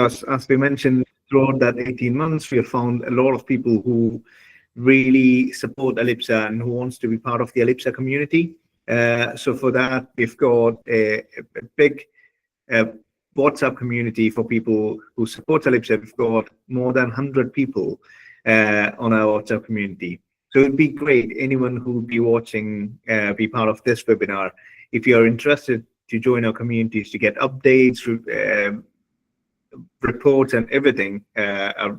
As we mentioned, throughout that 18 months, we have found a lot of people who really support Ellipsa and who wants to be part of the Ellipsa community. So for that, we've got a big WhatsApp community for people who support Ellipsa. We've got more than 100 people on our WhatsApp community. So it'd be great, anyone who would be watching, be part of this webinar. If you're interested to join our communities to get updates, reports and everything,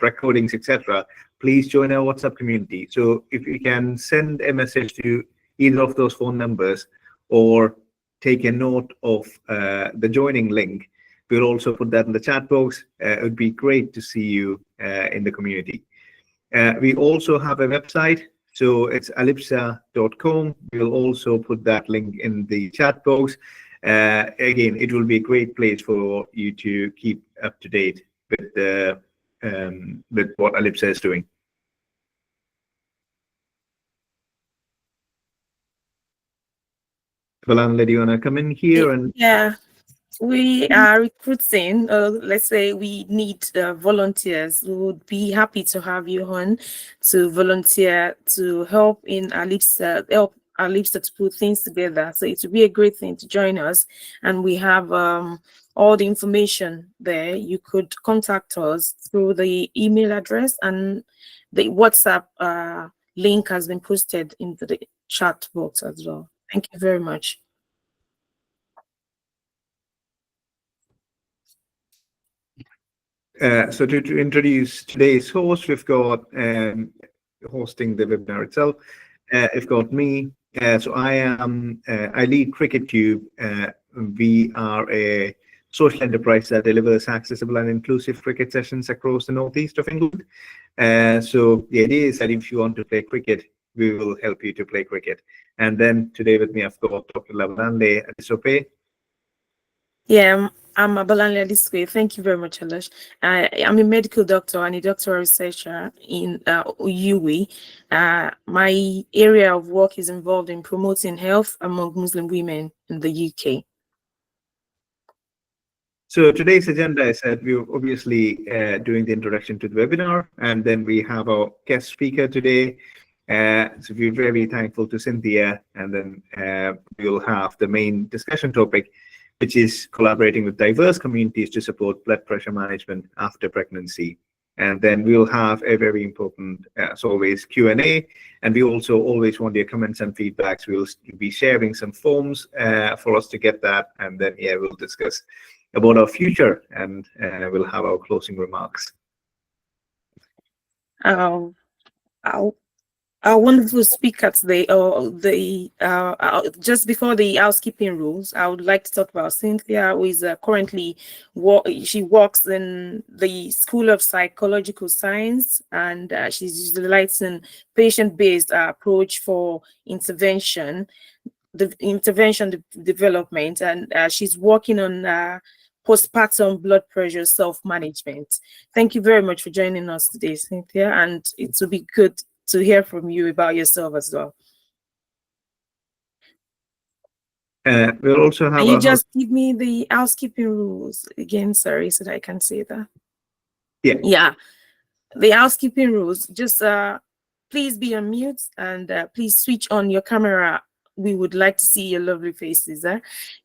recordings, etc., please join our WhatsApp community. So if you can send a message to either of those phone numbers or take a note of the joining link, we'll also put that in the chat box. It would be great to see you in the community. We also have a website, so it's ellipsa.com. We'll also put that link in the chat box. Again, it will be a great place for you to keep up to date with what Ellipsa is doing. Valanle, do you want to come in here? And yeah, we are recruiting. Let's say we need volunteers. We would be happy to have you on to volunteer to help in Ellipsa, help Ellipsa to put things together. So it would be a great thing to join us, and we have all the information there. You could contact us through the email address, and the WhatsApp link has been posted into the chat box as well. Thank you very much. So to introduce today's host, we've got hosting the webinar itself. We've got me. So I lead Cricket Tube. We are a social enterprise that delivers accessible and inclusive cricket sessions across the northeast of England. So the idea is that if you want to play cricket, we will help you to play cricket. And then today with me, I've got Dr. Lavanande Adisope. Yeah, I'm Abalanle Adiswe. Thank you very much, Alash. I'm a medical doctor and a doctoral researcher in UWI. My area of work is involved in promoting health among Muslim women in the UK. So today's agenda is that we're obviously doing the introduction to the webinar, and then we have our guest speaker today. So we're very thankful to Cynthia, and then we'll have the main discussion topic, which is collaborating with diverse communities to support blood pressure management after pregnancy. And then we'll have a very important, as always, Q&A. And we also always want your comments and feedbacks. We'll be sharing some forms for us to get that. And then, yeah, we'll discuss about our future, and we'll have our closing remarks. Our wonderful speaker today, just before the housekeeping rules, I would like to talk about Cynthia, who is currently she works in the School of Psychological Science, and she's utilizing patient-based approach for intervention development, and she's working on postpartum blood pressure self-management. Thank you very much for joining us today, Cynthia, and it will be good to hear from you about yourself as well. We'll also have. Can you just give me the housekeeping rules again? Sorry, so that I can say that. Yeah. Yeah, the housekeeping rules. Just please be on mute, and please switch on your camera. We would like to see your lovely faces.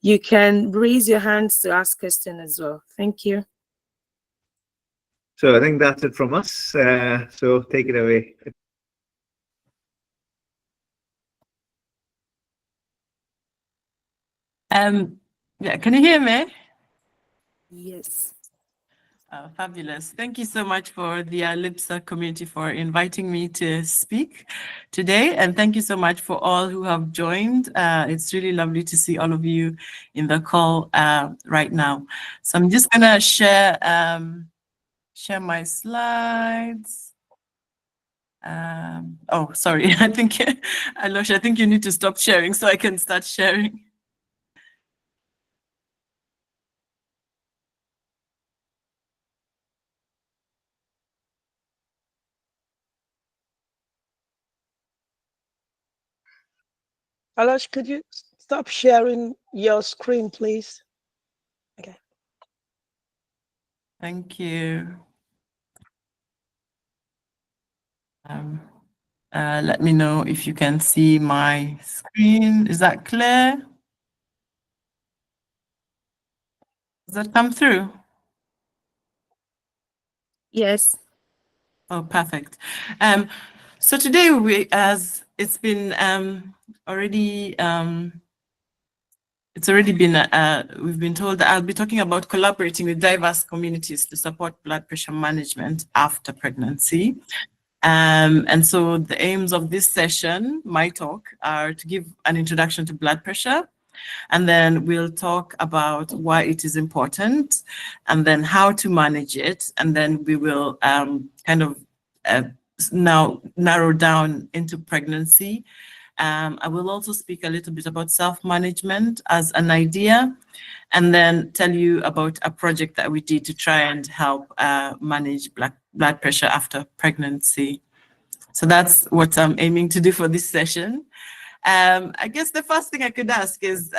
You can raise your hands to ask questions as well. Thank you. So I think that's it from us. So take it away. Yeah, can you hear me? Yes. Oh, fabulous. Thank you so much for the Ellipsa community for inviting me to speak today. And thank you so much for all who have joined. It's really lovely to see all of you in the call right now. So I'm just gonna share my slides. Oh, sorry, I think, Alosh, I think you need to stop sharing so I can start sharing. Alosh, could you stop sharing your screen, please? Okay. Thank you. Let me know if you can see my screen. Is that clear? Does that come through? Yes. Oh, perfect. So today as it's been already it's already been we've been told that I'll be talking about collaborating with diverse communities to support blood pressure management after pregnancy. And so the aims of this session, my talk, are to give an introduction to blood pressure, and then we'll talk about why it is important, and then how to manage it, and then we will kind of now narrow down into pregnancy. I will also speak a little bit about self-management as an idea, and then tell you about a project that we did to try and help manage blood pressure after pregnancy. So that's what I'm aiming to do for this session. I guess the first thing I could ask is,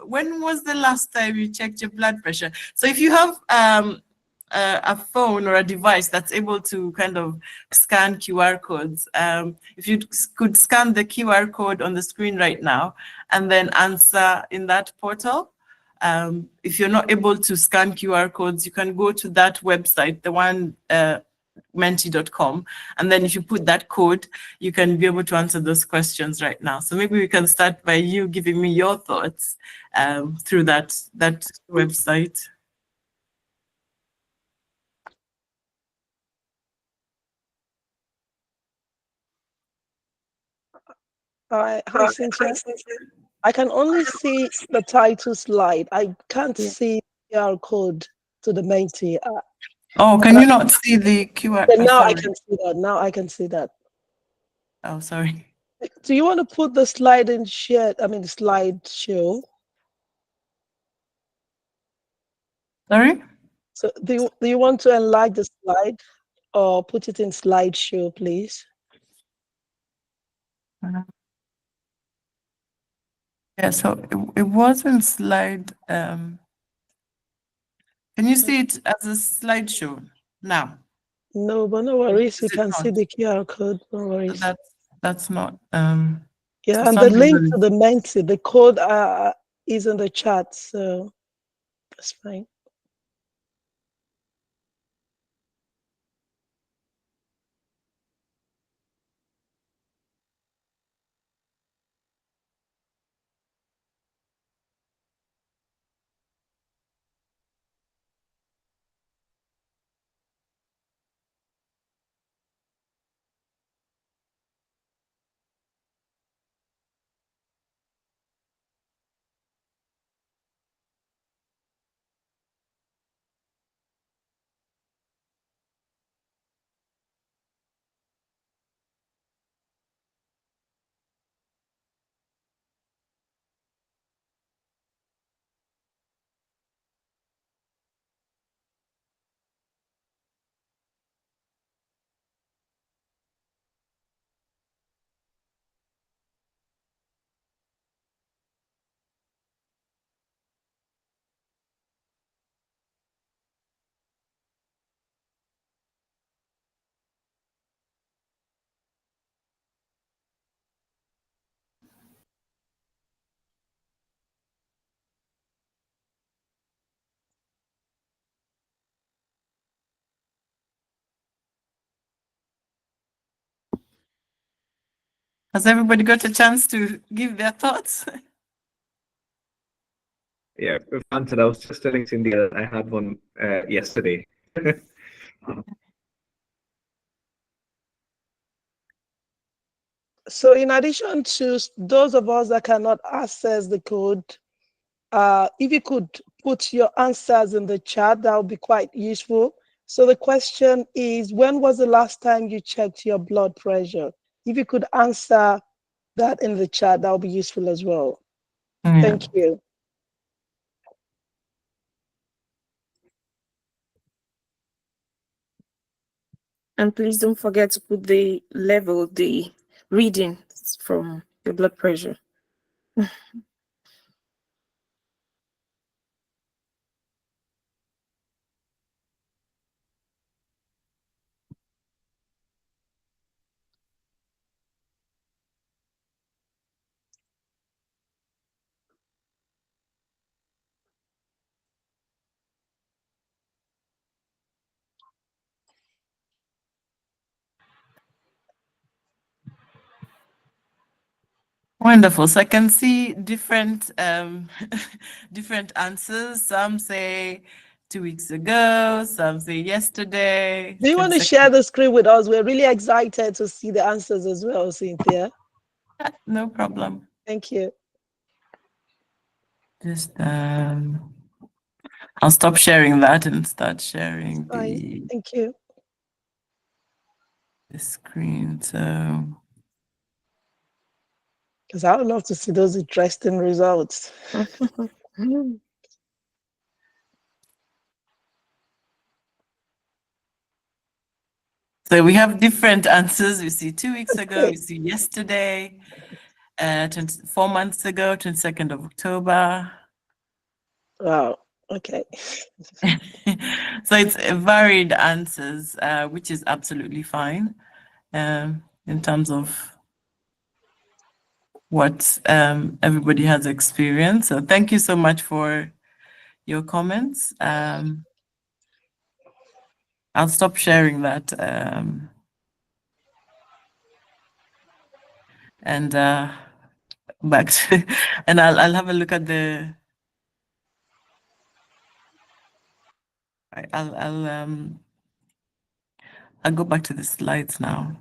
when was the last time you checked your blood pressure? So if you have a phone or a device that's able to kind of scan QR codes, if you could scan the QR code on the screen right now and then answer in that portal. If you're not able to scan QR codes, you can go to that website, the one menti.com, and then if you put that code, you can be able to answer those questions right now. So maybe we can start by you giving me your thoughts through that website. Hi, Cynthia. I can only see the title slide. I can't see the QR code to the Menti. Oh, can you not see the QR? But now I Sorry. can see that. Now I can see that. Oh, sorry. Do you want to put the slide in share? I mean, the slideshow. Sorry? So do you want to enlarge the slide or put it in slideshow, please? Yeah, so it wasn't slide. Can you see it as a slideshow now? No, but no worries. We Is it can see not? the QR code. No worries. That's not. Yeah, For and the some link reason. to the Menti, the code is in the chat, so that's fine. Has everybody got a chance to give their thoughts? Yeah, we've answered. I was just telling Cindy that I had one yesterday. So in addition to those of us that cannot access the code, if you could put your answers in the chat, that would be quite useful. So the question is, when was the last time you checked your blood pressure? If you could answer that in the chat, that would be useful as well. Yeah. Thank you. And please don't forget to put the level, the reading from your blood pressure. Wonderful. So I can see different different answers. Some say 2 weeks ago, some say yesterday. Do you want to share the screen with us? We're really excited to see the answers as well, Cynthia. No problem. Thank you. Just I'll stop sharing that and start sharing Fine. Thank you. the screen. So Because I would love to see those interesting results. so we have different answers. We see 2 weeks ago, Okay. we see yesterday, 4 months ago, 22nd of October. Wow. Okay. So it's varied answers, which is absolutely fine in terms of what everybody has experienced. So thank you so much for your comments. I'll stop sharing that and back to, and I'll have a look at the. I'll go back to the slides now.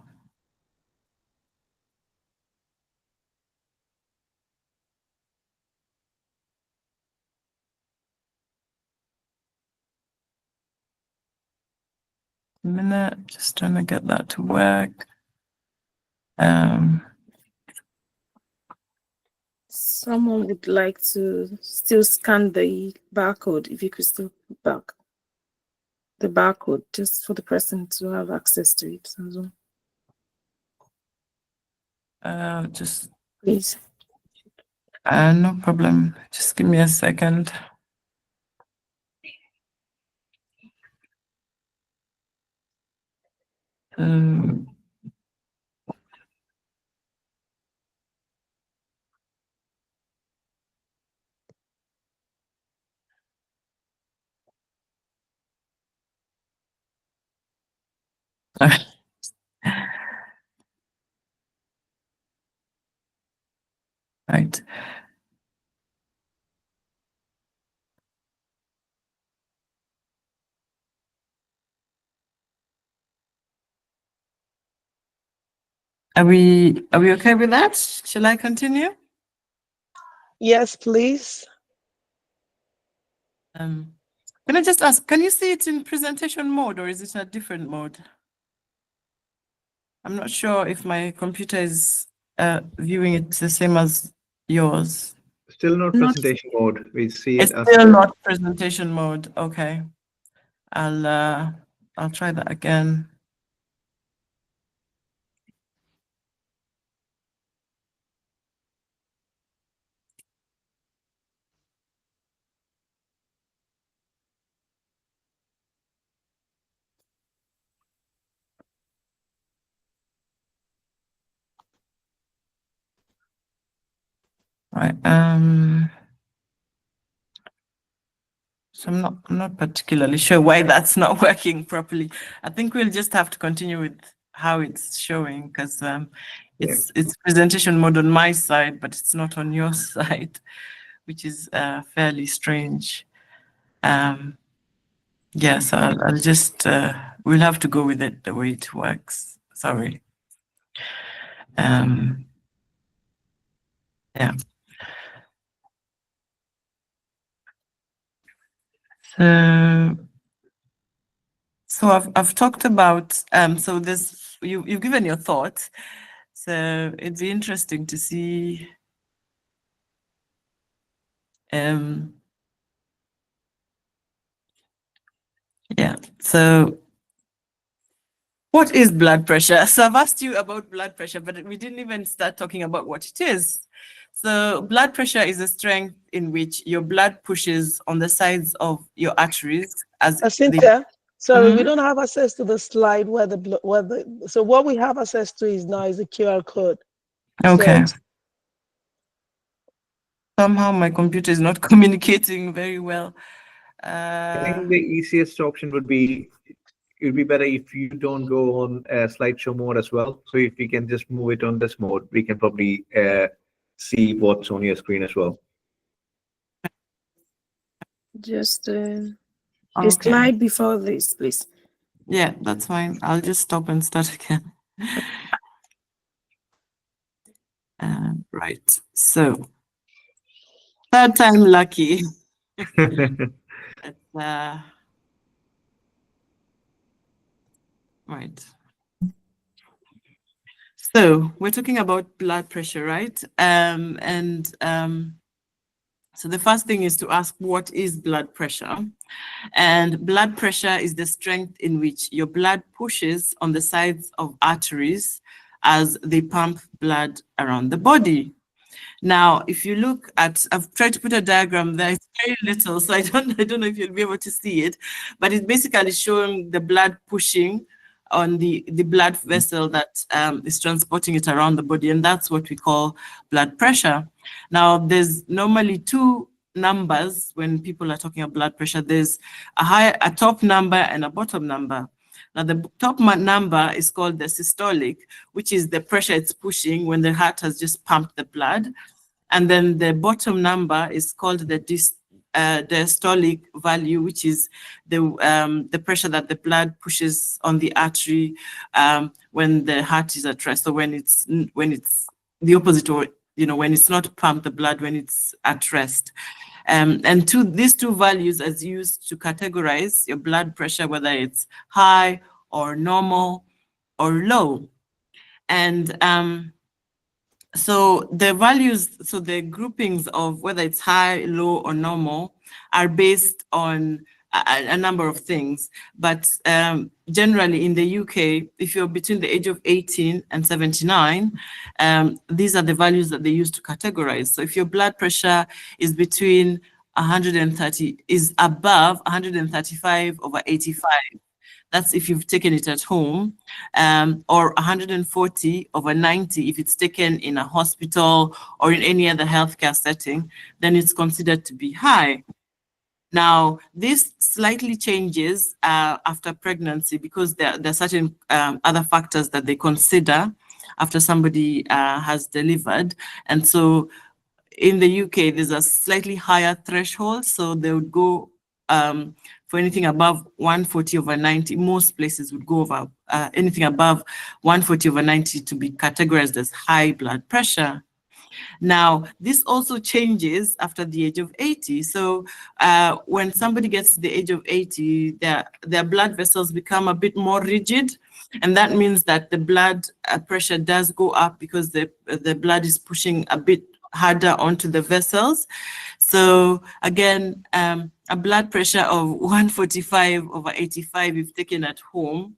A minute, just trying to get that to work. Someone would like to still scan the barcode, if you could still put back the barcode just for the person to have access to it as well. Just Please. no problem. Just give me a second. Right. Are we okay with that? Shall I continue? Yes, please. Can I just ask, can you see it in presentation mode or is it a different mode? I'm not sure if my computer is viewing it the same as yours. Still not presentation mode. We see it It's as still not presentation mode. Okay. I'll try that again. Right. So I'm not particularly sure why that's not working properly. I think we'll just have to continue with how it's showing because it's presentation mode on my side, but it's not on your side, which is fairly strange. Yes, I'll just we'll have to go with it the way it works. Sorry. Yeah. So I've talked about so this you've given your thoughts. So it'd be interesting to see yeah. So what is blood pressure? So I've asked you about blood pressure, but we didn't even start talking about what it is. So blood pressure is a strength in which your blood pushes on the sides of your arteries as Cynthia, sorry, we don't have access to the slide so what we have access to is now is the QR code. Okay. So, somehow my computer is not communicating very well. I think the easiest option would be, it would be better if you don't go on slideshow mode as well. So if we can just move it on this mode, we can probably see what's on your screen as well. Just a Okay. slide before this, please. Yeah, that's fine. I'll just stop and start again. Right. So, third time lucky. Right. So we're talking about blood pressure, right? So the first thing is to ask, what is blood pressure? And blood pressure is the strength in which your blood pushes on the sides of arteries as they pump blood around the body. Now, if you look at, I've tried to put a diagram there, it's very little, so I don't know if you'll be able to see it, but it's basically showing the blood pushing on the blood vessel that is transporting it around the body, and that's what we call blood pressure. Now, there's normally two numbers when people are talking about blood pressure. There's a top number and a bottom number. Now, the top number is called the systolic, which is the pressure it's pushing when the heart has just pumped the blood. And then the bottom number is called the diastolic value, which is the pressure that the blood pushes on the artery when the heart is at rest, or when it's the opposite, or when it's not pumped the blood, when it's at rest. And these two values are used to categorize your blood pressure, whether it's high or normal or low. And so the values, so the groupings of whether it's high, low, or normal are based on a number of things. But generally in the UK, if you're between the age of 18 and 79, these are the values that they use to categorize. So if your blood pressure is between 130, is above 135/85, that's if you've taken it at home, or 140/90 if it's taken in a hospital or in any other healthcare setting, then it's considered to be high. Now, this slightly changes after pregnancy, because there are certain other factors that they consider after somebody has delivered. And so in the UK, there's a slightly higher threshold. So they would go for anything above 140/90. Most places would go over anything above 140/90 to be categorized as high blood pressure. Now, this also changes after the age of 80. So when somebody gets to the age of 80, their blood vessels become a bit more rigid. And that means that the blood pressure does go up, because the blood is pushing a bit harder onto the vessels. So again, a blood pressure of 145/85 if taken at home,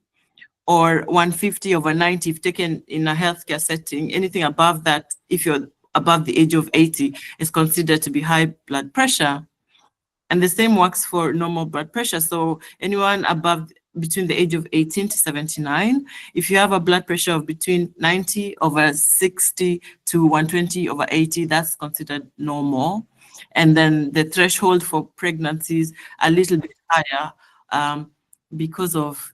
or 150/90 if taken in a healthcare setting. Anything above that, if you're above the age of 80, is considered to be high blood pressure. And the same works for normal blood pressure. So anyone between the age of 18 to 79, if you have a blood pressure of between 90/60 to 120/80, that's considered normal. And then the threshold for pregnancies a little bit higher because of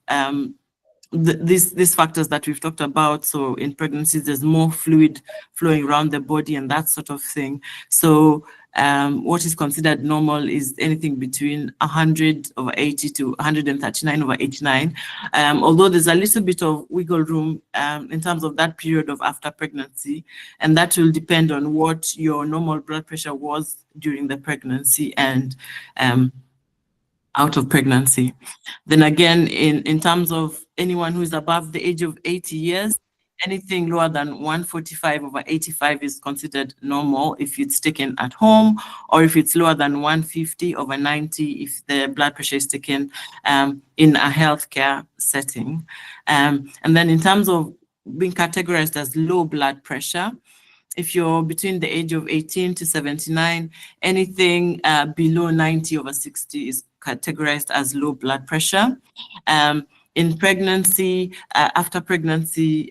these factors that we've talked about. So in pregnancies, there's more fluid flowing around the body and that sort of thing. So what is considered normal is anything between 100/80 to 139/89. Although there's a little bit of wiggle room in terms of that period of after pregnancy, and that will depend on what your normal blood pressure was during the pregnancy and out of pregnancy. Then again, in terms of anyone who is above the age of 80 years, anything lower than 145/85 is considered normal if it's taken at home, or if it's lower than 150/90 if the blood pressure is taken in a healthcare setting. And then in terms of being categorized as low blood pressure, if you're between the age of 18 to 79, anything below 90/60 is categorized as low blood pressure. In pregnancy, after pregnancy,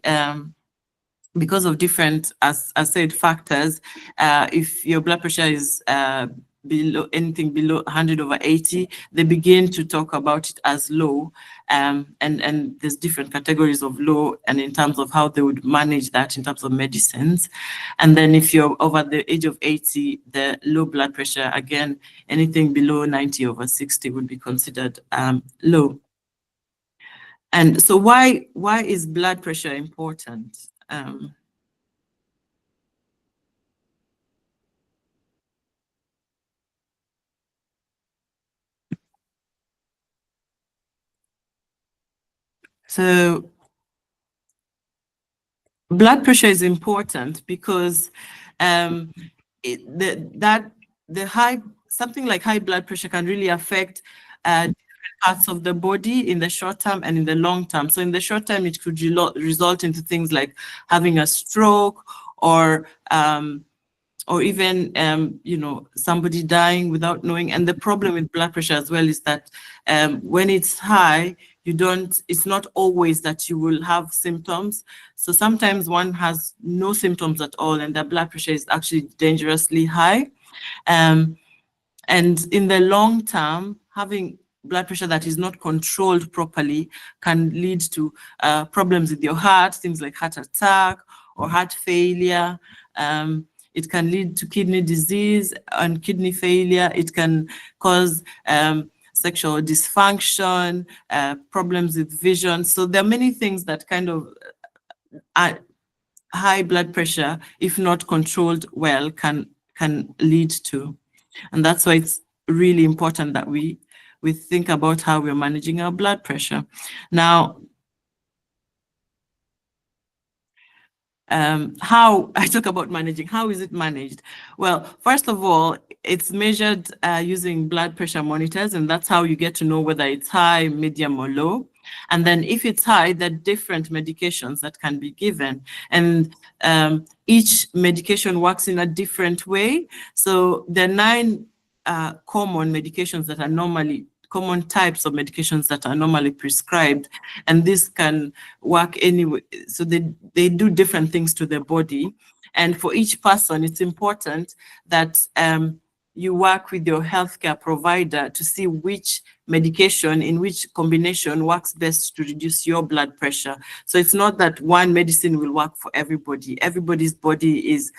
because of different, as I said, factors, if your blood pressure is below anything below 100/80, they begin to talk about it as low. And there's different categories of low, and in terms of how they would manage that in terms of medicines. And then if you're over the age of 80, the low blood pressure, again, anything below 90/60 would be considered low. And so why is blood pressure important? So blood pressure is important because something like high blood pressure can really affect different parts of the body in the short term and in the long term. So in the short term, it could result into things like having a stroke, or even somebody dying without knowing. And the problem with blood pressure as well is that when it's high, it's not always that you will have symptoms. So sometimes one has no symptoms at all, and the blood pressure is actually dangerously high. And in the long term, having blood pressure that is not controlled properly can lead to problems with your heart, things like heart attack or heart failure. It can lead to kidney disease and kidney failure. It can cause sexual dysfunction, problems with vision. So there are many things that kind of high blood pressure, if not controlled well, can lead to. And that's why it's really important that we think about how we're managing our blood pressure. Now, how I talk about managing, how is it managed? Well, first of all, it's measured using blood pressure monitors, and that's how you get to know whether it's high, medium, or low. And then if it's high, there are different medications that can be given. And each medication works in a different way. So there are 9 common medications that are common types of medications that are normally prescribed, and this can work anyway. So they do different things to the body, and for each person, it's important that you work with your healthcare provider to see which medication in which combination works best to reduce your blood pressure. So it's not that one medicine will work for everybody. Everybody's body is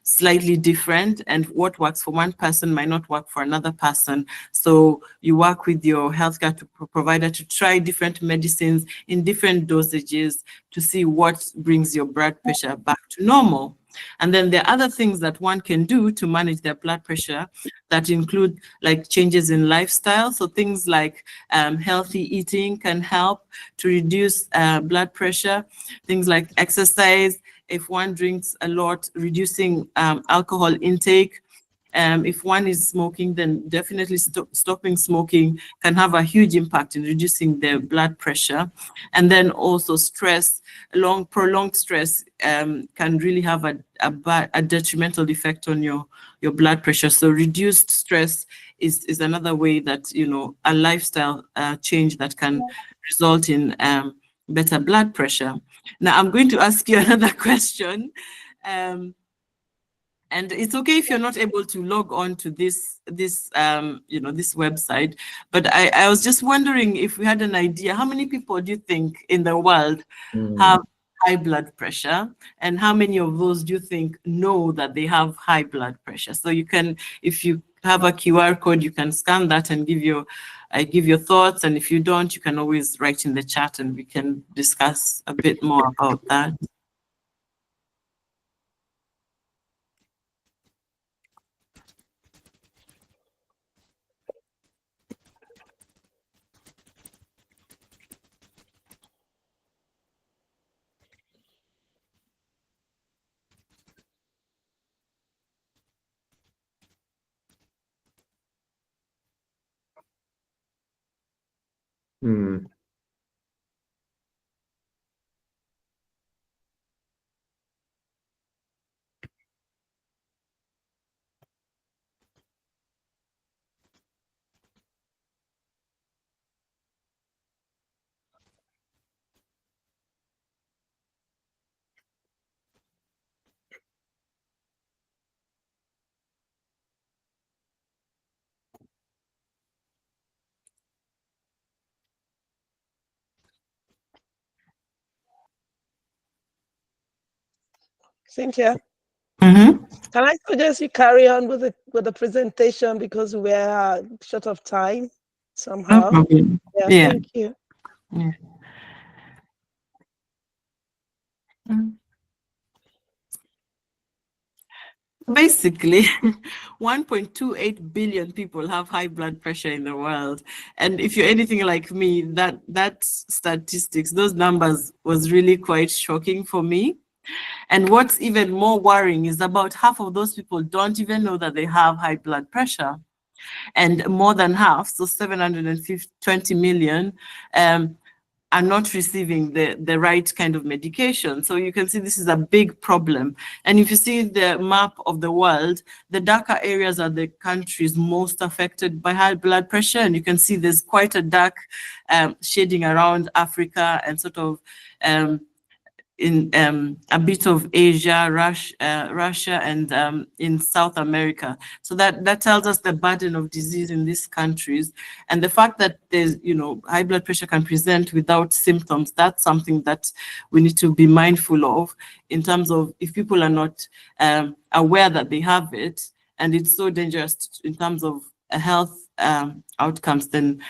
slightly different, and what works for one person might not work for another person. So you work with your healthcare provider to try different medicines in different dosages to see what brings your blood pressure back to normal. And then there are other things that one can do to manage their blood pressure that include like changes in lifestyle. So things like healthy eating can help to reduce blood pressure. Things like exercise, if one drinks a lot, reducing alcohol intake. If one is smoking, then definitely stopping smoking can have a huge impact in reducing their blood pressure. And then also stress, prolonged stress can really have a detrimental effect on your blood pressure. So reduced stress is another way that, a lifestyle change that can result in better blood pressure. Now, I'm going to ask you another question. And it's okay if you're not able to log on to this website, but I was just wondering if we had an idea, how many people do you think in the world have high blood pressure, and how many of those do you think know that they have high blood pressure? So you can, if you have a QR code, you can scan that and give your thoughts, and if you don't, you can always write in the chat and we can discuss a bit more about that. Hmm. Cynthia, Mm-hmm. can I suggest you carry on with the presentation because we're short of time No somehow? problem. Yeah, Yeah. thank you. Yeah. Mm. Basically, 1.28 billion people have high blood pressure in the world. And if you're anything like me, that statistics, those numbers was really quite shocking for me. And what's even more worrying is about half of those people don't even know that they have high blood pressure. And more than half, so 720 million, are not receiving the right kind of medication. So you can see this is a big problem. And if you see the map of the world, the darker areas are the countries most affected by high blood pressure. And you can see there's quite a dark shading around Africa and sort of in a bit of Asia, Russia, and in South America. So that tells us the burden of disease in these countries. And the fact that there's, high blood pressure can present without symptoms, that's something that we need to be mindful of in terms of if people are not aware that they have it, and it's so dangerous in terms of health outcomes, then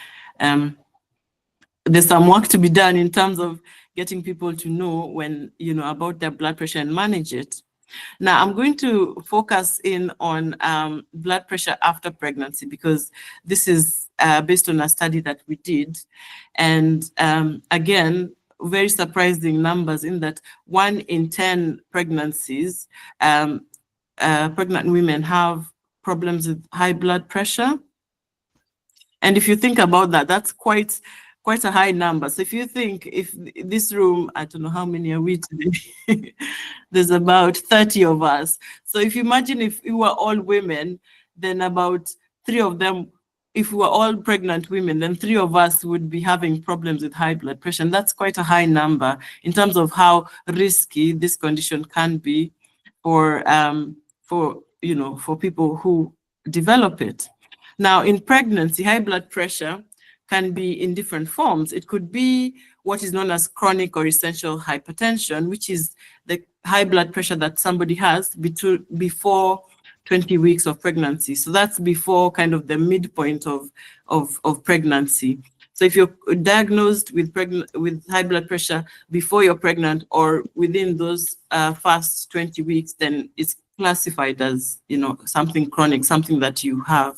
there's some work to be done in terms of getting people to know when, about their blood pressure and manage it. Now, I'm going to focus in on blood pressure after pregnancy because this is based on a study that we did. And again, very surprising numbers in that 1 in 10 pregnancies, pregnant women have problems with high blood pressure. And if you think about that, that's quite a high number. So if you think, if this room, I don't know how many are we today, there's about 30 of us. So if you imagine if we were all women, then about 3 of them, if we were all pregnant women, then 3 of us would be having problems with high blood pressure. And that's quite a high number in terms of how risky this condition can be for people who develop it. Now, in pregnancy, high blood pressure can be in different forms. It could be what is known as chronic or essential hypertension, which is the high blood pressure that somebody has before 20 weeks of pregnancy. So that's before kind of the midpoint of pregnancy. So if you're diagnosed with high blood pressure before you're pregnant or within those first 20 weeks, then it's classified as, something chronic, something that you have.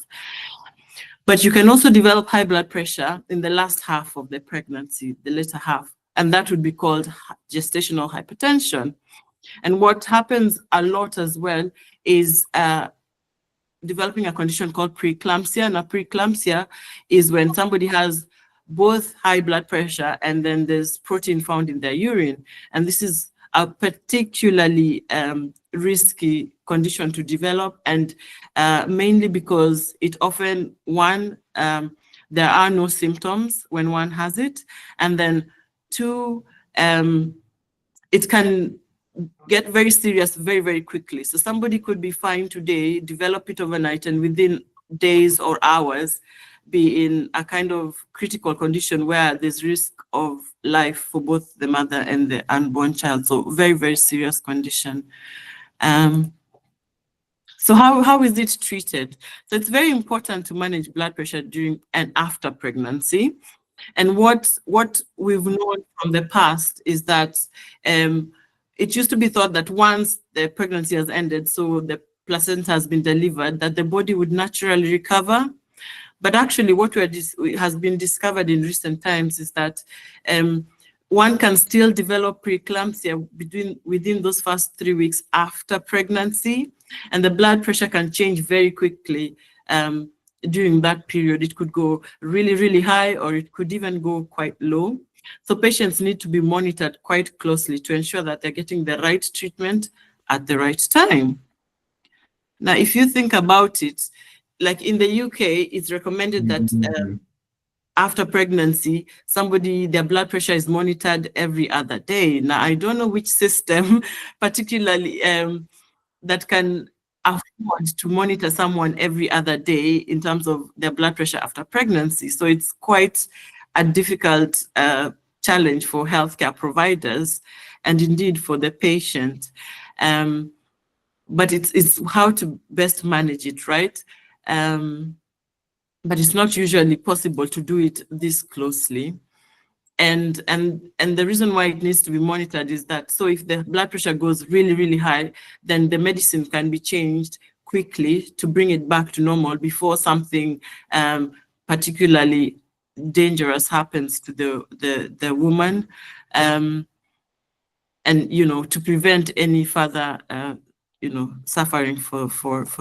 But you can also develop high blood pressure in the last half of the pregnancy, the later half, and that would be called gestational hypertension. And what happens a lot as well is developing a condition called preeclampsia. Now, preeclampsia is when somebody has both high blood pressure and then there's protein found in their urine. And this is a particularly risky condition to develop, and mainly because it often, one, there are no symptoms when one has it, and then 2, it can get very serious very, very quickly. So somebody could be fine today, develop it overnight, and within days or hours be in a kind of critical condition where there's risk of life for both the mother and the unborn child. So very, very serious condition. So how is it treated? So it's very important to manage blood pressure during and after pregnancy. And what we've known from the past is that it used to be thought that once the pregnancy has ended, so the placenta has been delivered, that the body would naturally recover. But actually what has been discovered in recent times is that one can still develop preeclampsia within those first 3 weeks after pregnancy, and the blood pressure can change very quickly during that period. It could go really, really high, or it could even go quite low. So patients need to be monitored quite closely to ensure that they're getting the right treatment at the right time. Now, if you think about it, like in the UK, it's recommended that after pregnancy, their blood pressure is monitored every other day. Now, I don't know which system particularly that can afford to monitor someone every other day in terms of their blood pressure after pregnancy. So it's quite a difficult challenge for healthcare providers and indeed for the patient. But it's how to best manage it, right? But it's not usually possible to do it this closely. And the reason why it needs to be monitored is that, so if the blood pressure goes really, really high, then the medicine can be changed quickly to bring it back to normal before something particularly dangerous happens to the woman, and to prevent any further suffering for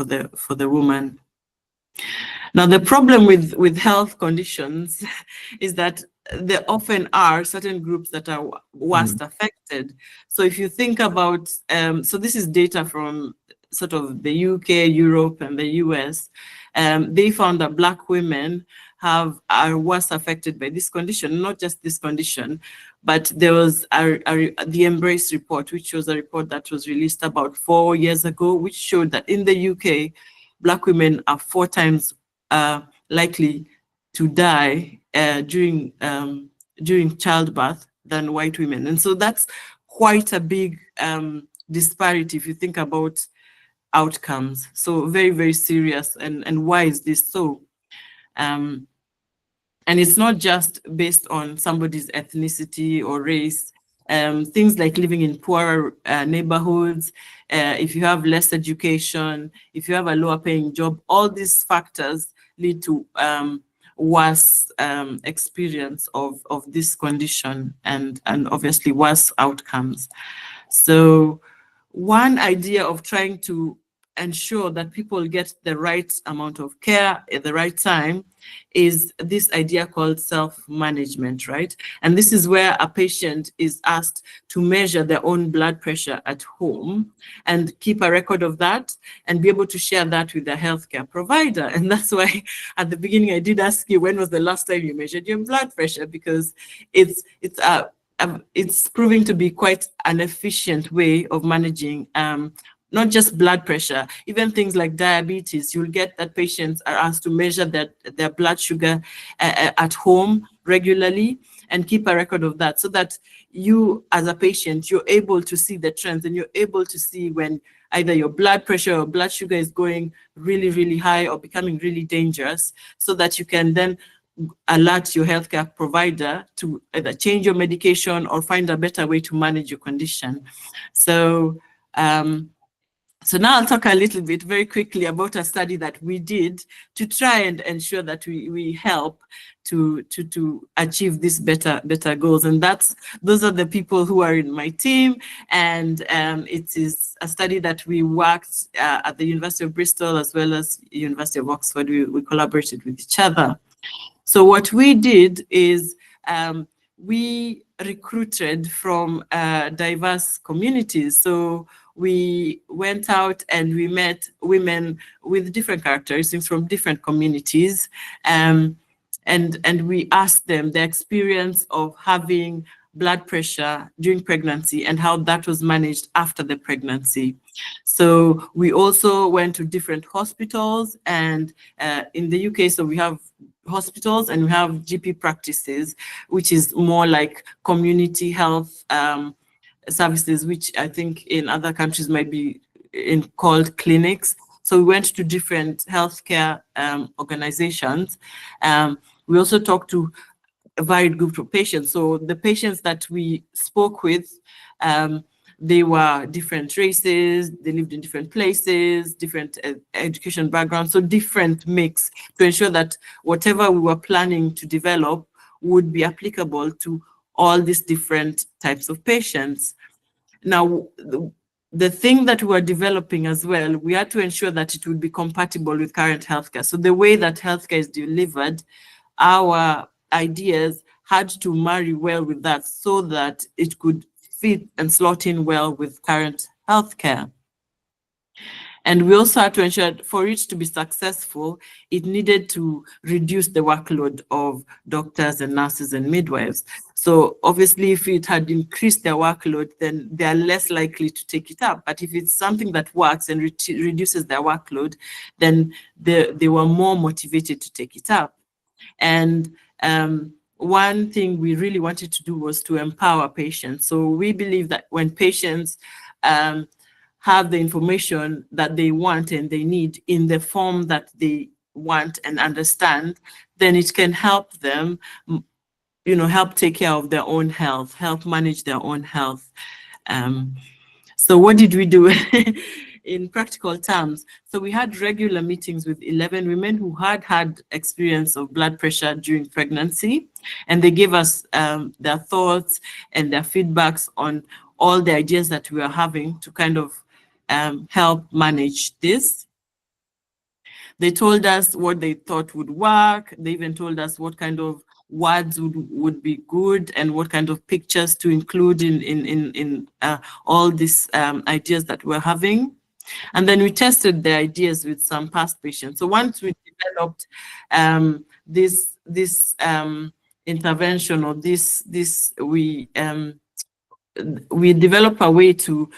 the woman. Now, the problem with health conditions is that there often are certain groups that are worst affected. So if you think about, so this is data from sort of the UK, Europe, and the US. They found that Black women are worse affected by this condition, not just this condition, but there was the Embrace report, which was a report that was released about 4 years ago, which showed that in the UK, Black women are 4 times likely to die during childbirth than white women. And so that's quite a big disparity if you think about outcomes. So very, very serious. And why is this so? And it's not just based on somebody's ethnicity or race. Things like living in poorer neighborhoods, if you have less education, if you have a lower paying job, all these factors lead to worse experience of this condition and obviously worse outcomes. So one idea of trying to ensure that people get the right amount of care at the right time is this idea called self-management, right? And this is where a patient is asked to measure their own blood pressure at home and keep a record of that and be able to share that with their healthcare provider. And that's why at the beginning I did ask you, when was the last time you measured your blood pressure? Because it's proving to be quite an efficient way of managing not just blood pressure, even things like diabetes. You'll get that patients are asked to measure their blood sugar at home regularly and keep a record of that, so that you as a patient, you're able to see the trends and you're able to see when either your blood pressure or blood sugar is going really, really high or becoming really dangerous, so that you can then alert your healthcare provider to either change your medication or find a better way to manage your condition. So now I'll talk a little bit very quickly about a study that we did to try and ensure that we help to achieve these better goals. And those are the people who are in my team. And it is a study that we worked at the University of Bristol as well as University of Oxford. We collaborated with each other. So what we did is we recruited from diverse communities. So we went out and we met women with different characteristics from different communities, and we asked them the experience of having blood pressure during pregnancy and how that was managed after the pregnancy. So we also went to different hospitals, and in the UK, so we have hospitals and we have GP practices, which is more like community health services, which I think in other countries might be called clinics. So we went to different healthcare organizations. We also talked to a varied group of patients. So the patients that we spoke with, they were different races, they lived in different places, different education backgrounds, so different mix, to ensure that whatever we were planning to develop would be applicable to all these different types of patients. Now, the thing that we are developing as well, we had to ensure that it would be compatible with current healthcare. So the way that healthcare is delivered, our ideas had to marry well with that so that it could fit and slot in well with current healthcare. And we also had to ensure for it to be successful, it needed to reduce the workload of doctors and nurses and midwives. So obviously, if it had increased their workload, then they are less likely to take it up. But if it's something that works and reduces their workload, then they were more motivated to take it up. And one thing we really wanted to do was to empower patients. So we believe that when patients have the information that they want and they need in the form that they want and understand, then it can help them, help take care of their own health, help manage their own health. So what did we do in practical terms? So we had regular meetings with 11 women who had experience of blood pressure during pregnancy, and they gave us their thoughts and their feedbacks on all the ideas that we are having to kind of help manage this. They told us what they thought would work. They even told us what kind of words would be good and what kind of pictures to include in all these ideas that we're having. And then we tested the ideas with some past patients. So once we developed this intervention, or we developed a way to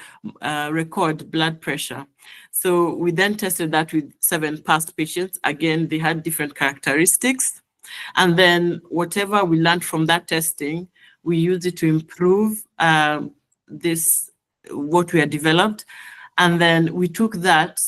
record blood pressure. So we then tested that with 7 past patients. Again, they had different characteristics. And then whatever we learned from that testing, we used it to improve what we had developed. And then we took that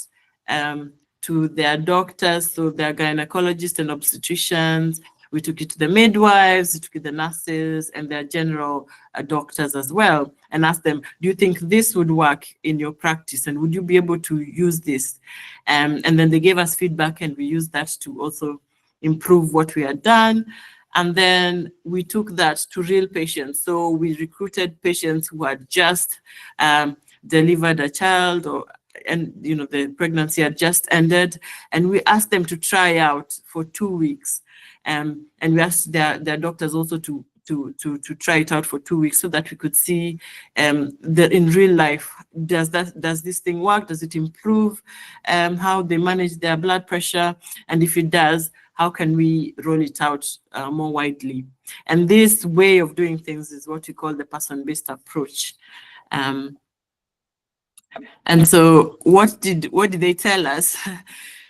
to their doctors, so their gynecologists and obstetricians. We took it to the midwives, we took it to the nurses and their general doctors as well, and asked them, do you think this would work in your practice? And would you be able to use this? And then they gave us feedback, and we used that to also improve what we had done. And then we took that to real patients. So we recruited patients who had just delivered a child, and the pregnancy had just ended, and we asked them to try out for 2 weeks. And we asked their doctors also to try it out for 2 weeks, so that we could see that in real life, does this thing work? Does it improve how they manage their blood pressure? And if it does, how can we roll it out more widely? And this way of doing things is what we call the person-based approach. And so what did they tell us?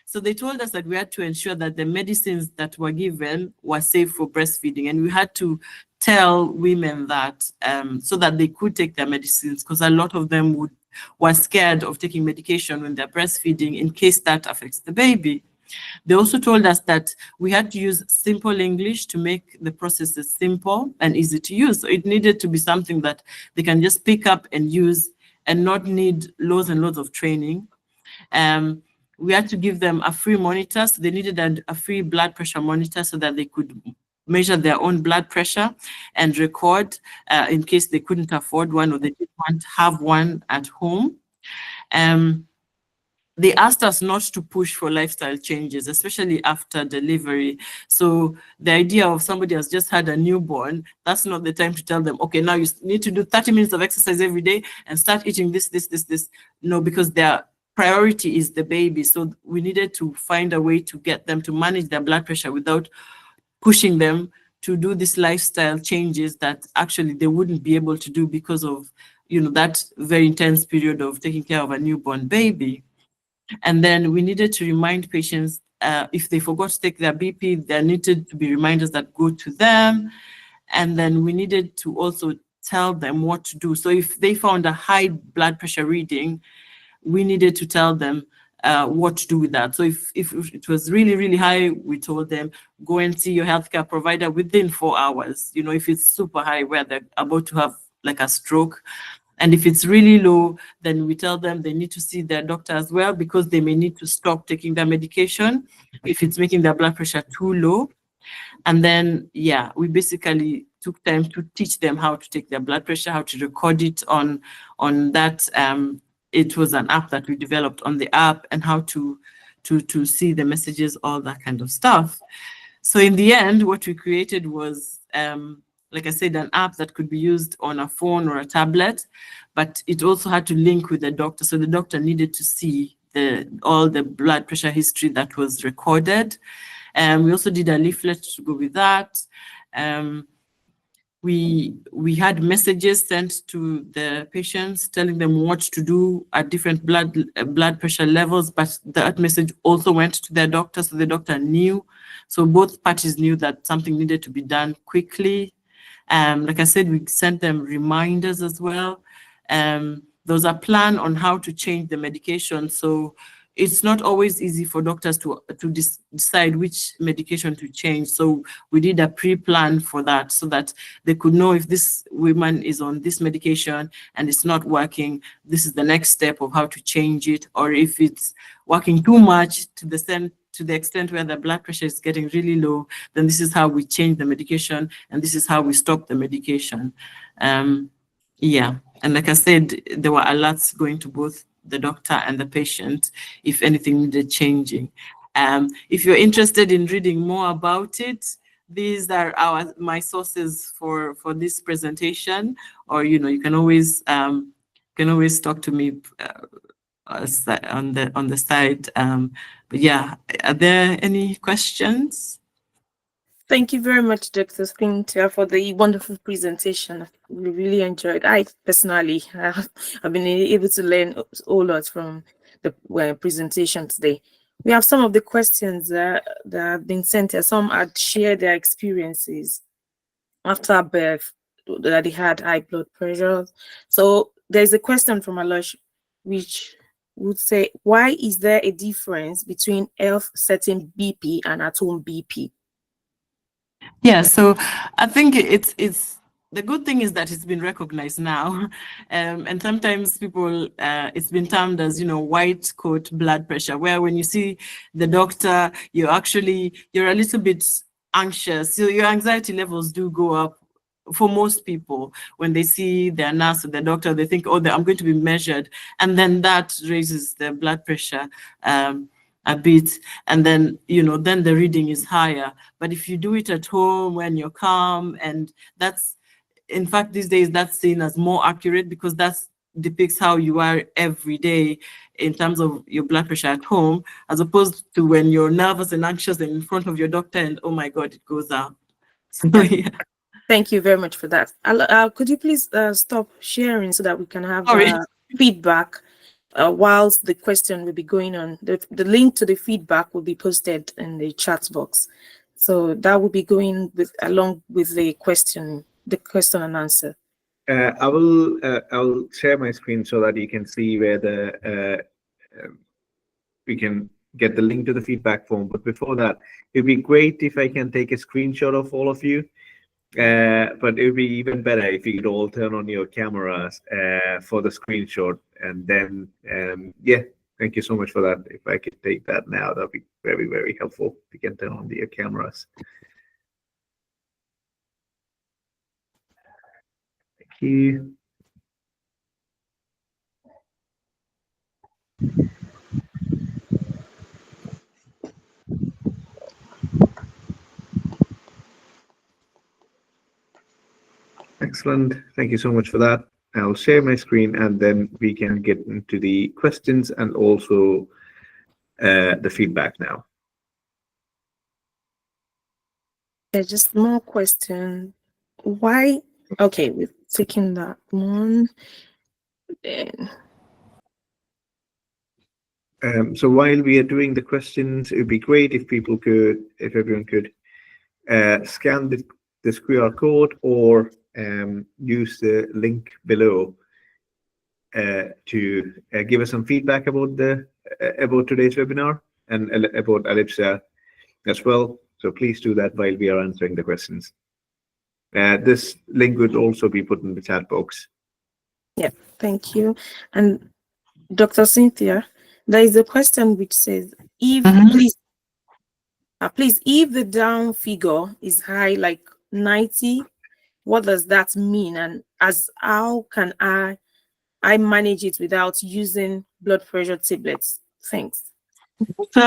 So they told us that we had to ensure that the medicines that were given were safe for breastfeeding, and we had to tell women that so that they could take their medicines, because a lot of them were scared of taking medication when they're breastfeeding in case that affects the baby. They also told us that we had to use simple English to make the processes simple and easy to use. So it needed to be something that they can just pick up and use and not need loads and loads of training. We had to give them a free monitor. So they needed a free blood pressure monitor so that they could measure their own blood pressure and record in case they couldn't afford one or they didn't want to have one at home. They asked us not to push for lifestyle changes, especially after delivery. So the idea of somebody has just had a newborn, that's not the time to tell them, okay, now you need to do 30 minutes of exercise every day and start eating this. No, because their priority is the baby. So we needed to find a way to get them to manage their blood pressure without pushing them to do these lifestyle changes that actually they wouldn't be able to do because of, that very intense period of taking care of a newborn baby. And then we needed to remind patients if they forgot to take their BP, there needed to be reminders that go to them. And then we needed to also tell them what to do. So if they found a high blood pressure reading, we needed to tell them what to do with that. So if it was really, really high, we told them, go and see your healthcare provider within 4 hours. If it's super high where they're about to have like a stroke. And if it's really low, then we tell them they need to see their doctor as well, because they may need to stop taking their medication if it's making their blood pressure too low. And then, we basically took time to teach them how to take their blood pressure, how to record it on that. It was an app that we developed on the app, and how to see the messages, all that kind of stuff. So in the end, what we created was, like I said, an app that could be used on a phone or a tablet, but it also had to link with the doctor. So the doctor needed to see all the blood pressure history that was recorded. We also did a leaflet to go with that. We had messages sent to the patients telling them what to do at different blood pressure levels, but that message also went to their doctor, so the doctor knew. So both parties knew that something needed to be done quickly. Like I said, we sent them reminders as well. The there's a plan on how to change the medication. So it's not always easy for doctors to decide which medication to change. So we did a pre-plan for that, so that they could know if this woman is on this medication and it's not working, this is the next step of how to change it. Or if it's working too much to the extent where the blood pressure is getting really low, then this is how we change the medication, and this is how we stop the medication. Yeah, and like I said, there were alerts going to both the doctor and the patient if anything needed changing. If you're interested in reading more about it, these are my sources for this presentation, or you can always talk to me on the side. But yeah, are there any questions? Thank you very much, Dr. Cynthia, for the wonderful presentation. We really enjoyed. I personally have been able to learn a whole lot from the presentation today. We have some of the questions that have been sent here. Some had shared their experiences after birth, that they had high blood pressure. So there's a question from Alosh, which would say, why is there a difference between health setting BP and at-home BP? Yeah, so I think it's the good thing is that it's been recognized now, and sometimes people it's been termed as white coat blood pressure, where when you see the doctor, you're a little bit anxious, so your anxiety levels do go up. For most people, when they see their nurse or their doctor, they think, oh, I'm going to be measured, and then that raises their blood pressure a bit, and then then the reading is higher. But if you do it at home when you're calm, and that's, in fact, these days that's seen as more accurate, because that depicts how you are every day in terms of your blood pressure at home, as opposed to when you're nervous and anxious and in front of your doctor and oh my God, it goes up. So yeah. Thank you very much for that. Could you please stop sharing so that we can have feedback whilst the question will be going on? The link to the feedback will be posted in the chat box. So that will be going along with the question and answer. I will share my screen so that you can see where we can get the link to the feedback form. But before that, it'd be great if I can take a screenshot of all of you. But it would be even better if you could all turn on your cameras for the screenshot. And then, yeah, thank you so much for that. If I could take that now, that'd be very, very helpful. If you can turn on your cameras. Thank you. Excellent. Thank you so much for that. I'll share my screen and then we can get into the questions and also the feedback now. There's just more question. Why? Okay, we're taking that one. Then. So while we are doing the questions, it would be great if everyone could scan the QR code or use the link below to give us some feedback about today's webinar and about Alypsa as well. So please do that while we are answering the questions. This link would also be put in the chat box. Yeah, thank you. And Dr. Cynthia, there is a question which says, if please, if the down figure is high, like 90, what does that mean? And how can I manage it without using blood pressure tablets? Thanks. So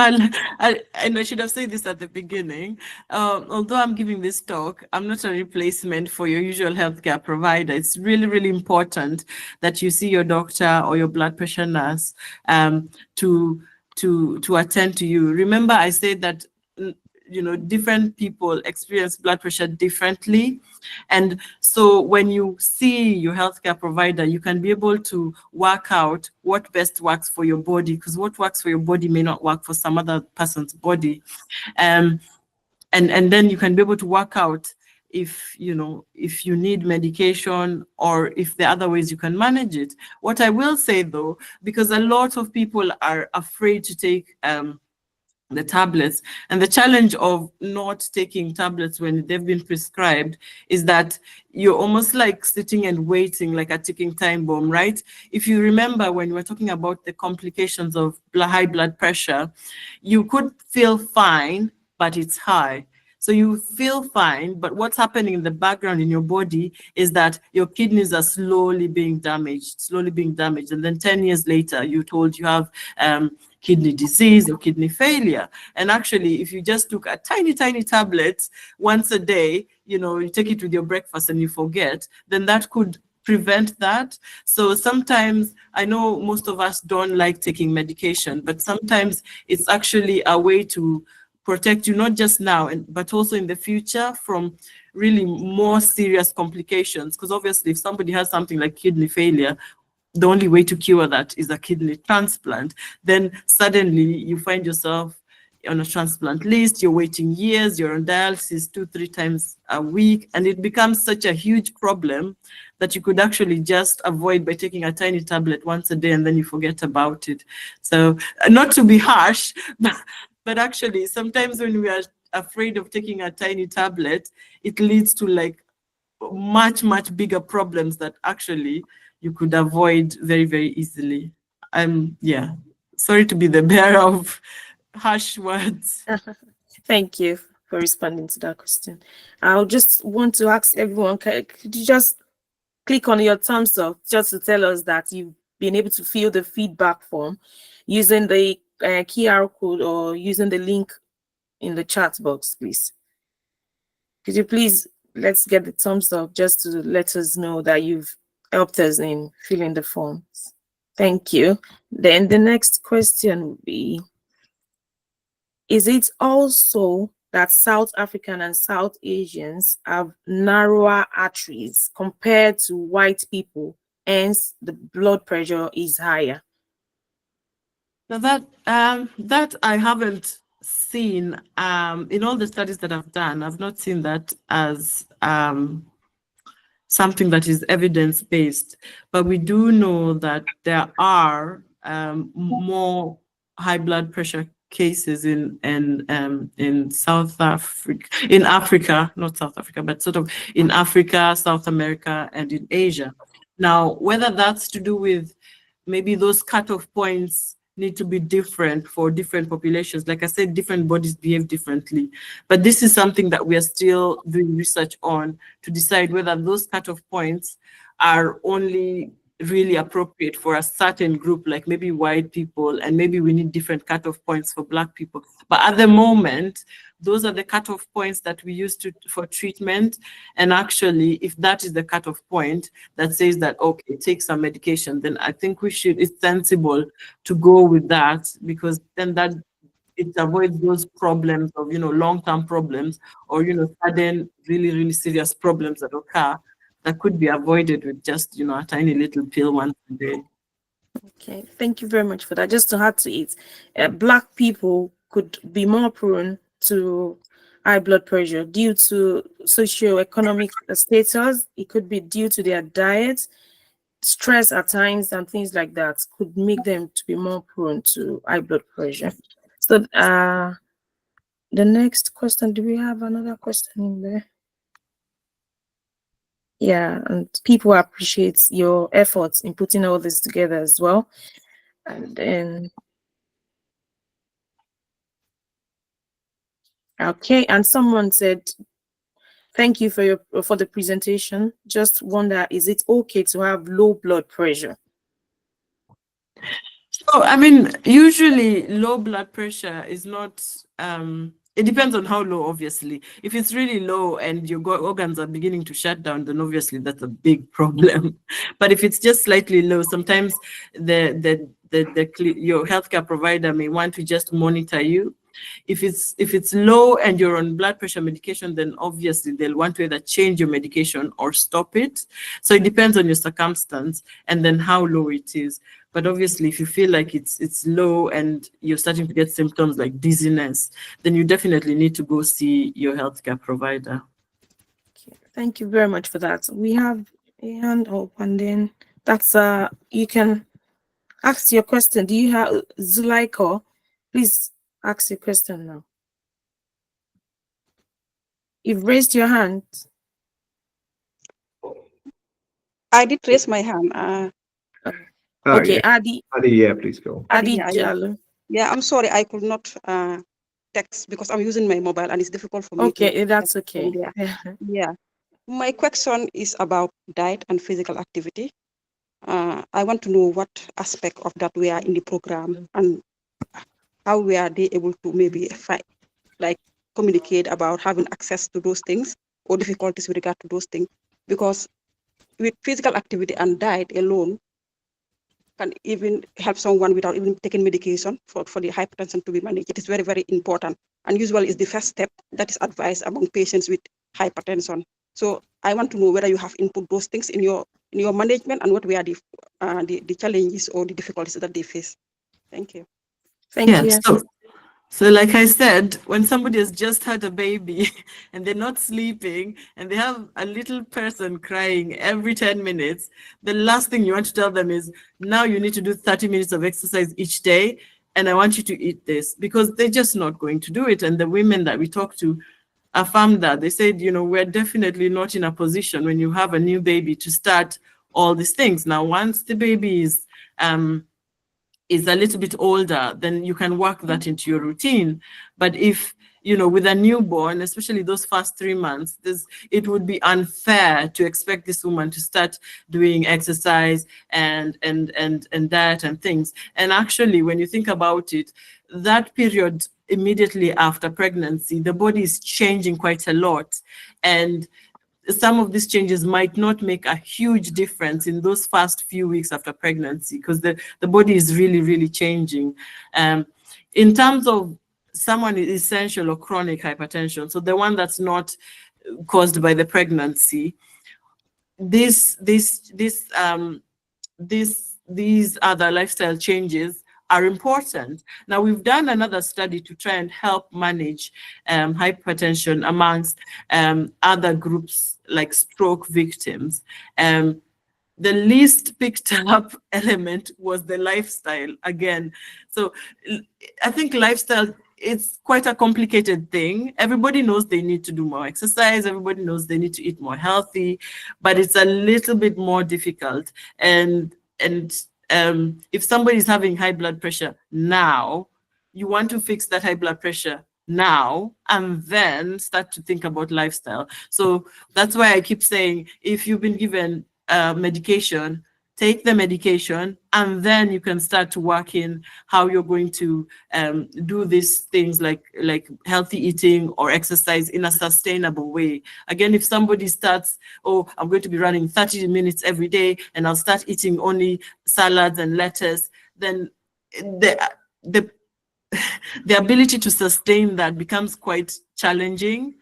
I should have said this at the beginning. Although I'm giving this talk, I'm not a replacement for your usual healthcare provider. It's really, really important that you see your doctor or your blood pressure nurse to attend to you. Remember, I said that different people experience blood pressure differently. And so when you see your healthcare provider, you can be able to work out what best works for your body, because what works for your body may not work for some other person's body. And then you can be able to work out if if you need medication or if there are other ways you can manage it. What I will say though, because a lot of people are afraid to take the tablets, and the challenge of not taking tablets when they've been prescribed is that you're almost like sitting and waiting, like a ticking time bomb, right? If you remember when we were talking about the complications of high blood pressure, you could feel fine, but it's high. So you feel fine, but what's happening in the background in your body is that your kidneys are slowly being damaged. And then 10 years later, you're told you have kidney disease or kidney failure. And actually, if you just took a tiny tablet once a day, you take it with your breakfast and you forget, then that could prevent that. So sometimes, I know most of us don't like taking medication, but sometimes it's actually a way to protect you, not just now, but also in the future from really more serious complications. Because obviously, if somebody has something like kidney failure, the only way to cure that is a kidney transplant. Then suddenly you find yourself on a transplant list, you're waiting years, you're on dialysis 2-3 times a week, and it becomes such a huge problem that you could actually just avoid by taking a tiny tablet once a day and then you forget about it. So not to be harsh, but actually sometimes when we are afraid of taking a tiny tablet, it leads to like much bigger problems that actually you could avoid very easily. Yeah, sorry to be the bearer of harsh words. Thank you for responding to that question. I'll just want to ask everyone, could you just click on your thumbs up just to tell us that you've been able to fill the feedback form using the QR code or using the link in the chat box, please? Could you please, let's get the thumbs up just to let us know that you've helped us in filling the forms. Thank you. Then the next question would be, is it also that South African and South Asians have narrower arteries compared to white people, hence the blood pressure is higher? Now that I haven't seen in all the studies that I've done, I've not seen that as something that is evidence-based, but we do know that there are more high blood pressure cases in South Africa, in Africa, not South Africa, but sort of in Africa, South America, and in Asia. Now, whether that's to do with maybe those cutoff points need to be different for different populations. Like I said, different bodies behave differently. But this is something that we are still doing research on to decide whether those cutoff points are only really appropriate for a certain group, like maybe white people, and maybe we need different cutoff points for Black people. But at the moment, those are the cutoff points that we use for treatment. And actually, if that is the cutoff point that says that, okay, take some medication, then I think it's sensible to go with that, because then that it avoids those problems of, long-term problems or, sudden, really serious problems that occur that could be avoided with just, a tiny little pill once a day. Okay, thank you very much for that. Just to add to it, Black people could be more prone to high blood pressure due to socioeconomic status. It could be due to their diet, stress at times, and things like that could make them to be more prone to high blood pressure. So the next question, do we have another question in there? Yeah, and people appreciate your efforts in putting all this together as well. And then, okay, and someone said, thank you for the presentation. Just wonder, is it okay to have low blood pressure? So, I mean, usually low blood pressure is not, it depends on how low, obviously. If it's really low and your organs are beginning to shut down, then obviously that's a big problem. But if it's just slightly low, sometimes your healthcare provider may want to just monitor you. If it's low and you're on blood pressure medication, then obviously they'll want to either change your medication or stop it. So it depends on your circumstance and then how low it is. But obviously, if you feel like it's low and you're starting to get symptoms like dizziness, then you definitely need to go see your healthcare provider. Okay, Thank you very much for that. We have a hand up, and then that's you can ask your question. Do you have Zuleika? Please ask your question now. You've raised your hand. I did raise my hand. Okay, Yeah. Adi. Adi, yeah, please go. Adi Yeah, Jallo. yeah, I'm sorry, I could not text because I'm using my mobile and it's difficult for me to Okay, that's text from okay. there. Yeah, my question is about diet and physical activity. I want to know what aspect of that we are in the program and how we are they able to maybe like communicate about having access to those things or difficulties with regard to those things. Because with physical activity and diet alone can even help someone without even taking medication for the hypertension to be managed. It is very, very important. And usually is the first step that is advised among patients with hypertension. So I want to know whether you have input those things in your management and what were the challenges or the difficulties that they face. Thank you. Thank Yeah, you. so like I said, when somebody has just had a baby and they're not sleeping and they have a little person crying every 10 minutes, the last thing you want to tell them is, now you need to do 30 minutes of exercise each day, and I want you to eat this, because they're just not going to do it. And the women that we talk to affirm that. They said, we're definitely not in a position when you have a new baby to start all these things. Now, once the baby is a little bit older, then you can work that into your routine. But if, with a newborn, especially those first 3 months, it would be unfair to expect this woman to start doing exercise and diet and things. And actually, when you think about it, that period immediately after pregnancy, the body is changing quite a lot. And some of these changes might not make a huge difference in those first few weeks after pregnancy, because the body is really, really changing. In terms of someone with essential or chronic hypertension, so the one that's not caused by the pregnancy, these other lifestyle changes are important. Now, we've done another study to try and help manage hypertension amongst other groups like stroke victims. The least picked up element was the lifestyle again. So I think lifestyle, it's quite a complicated thing. Everybody knows they need to do more exercise. Everybody knows they need to eat more healthy, but it's a little bit more difficult. And if somebody is having high blood pressure now, you want to fix that high blood pressure now and then start to think about lifestyle. So that's why I keep saying, if you've been given medication, take the medication, and then you can start to work in how you're going to do these things like healthy eating or exercise in a sustainable way. Again, if somebody starts, oh, I'm going to be running 30 minutes every day and I'll start eating only salads and lettuce, then the ability to sustain that becomes quite challenging.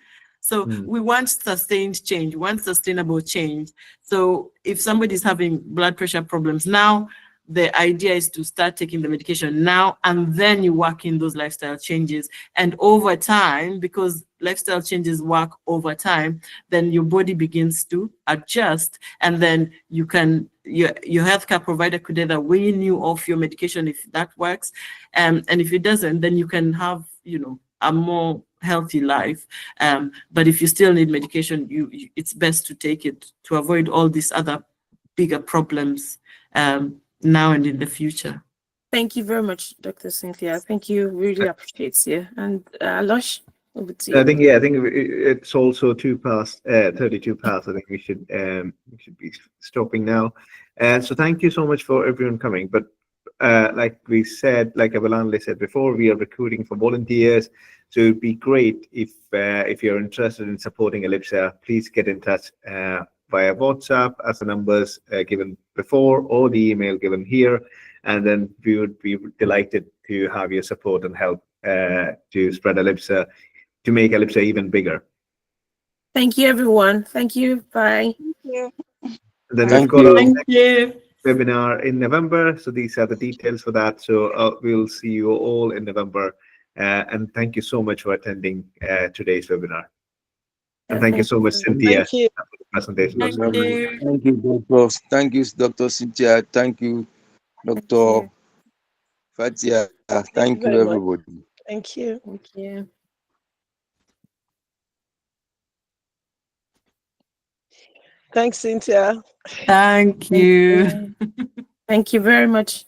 So we want sustained change, we want sustainable change. So if somebody's having blood pressure problems now, the idea is to start taking the medication now, and then you work in those lifestyle changes. And over time, because lifestyle changes work over time, then your body begins to adjust, and then you can, your healthcare provider could either wean you off your medication if that works, and if it doesn't, then you can have, a more healthy life. But if you still need medication, it's best to take it to avoid all these other bigger problems now and in the future. Thank you very much, Dr. Cynthia. Thank you. Really appreciate you. And Lush, over to you. I think it's also 32 past. I think we should be stopping now. So thank you so much for everyone coming. But like we said, like Avalande said before, we are recruiting for volunteers. So it'd be great if you're interested in supporting Ellipsa, please get in touch via WhatsApp as the numbers given before, or the email given here, and then we would be delighted to have your support and help to spread Ellipsa, to make Ellipsa even bigger. Thank you, everyone. Thank you. Bye. Thank you. And then Thank we've got you. Thank you. webinar in November. So these are the details for that. So we'll see you all in November. And thank you so much for attending today's webinar. And thank you so much, Cynthia, Thank you. for the presentation. Thank you. Thank you, Dr. Thank you, Dr. Cynthia. Thank you, Dr. Fatia. Thank you, very much. everybody. Thank you. Thank you. Thanks, Cynthia. Thank you. Thank you very much.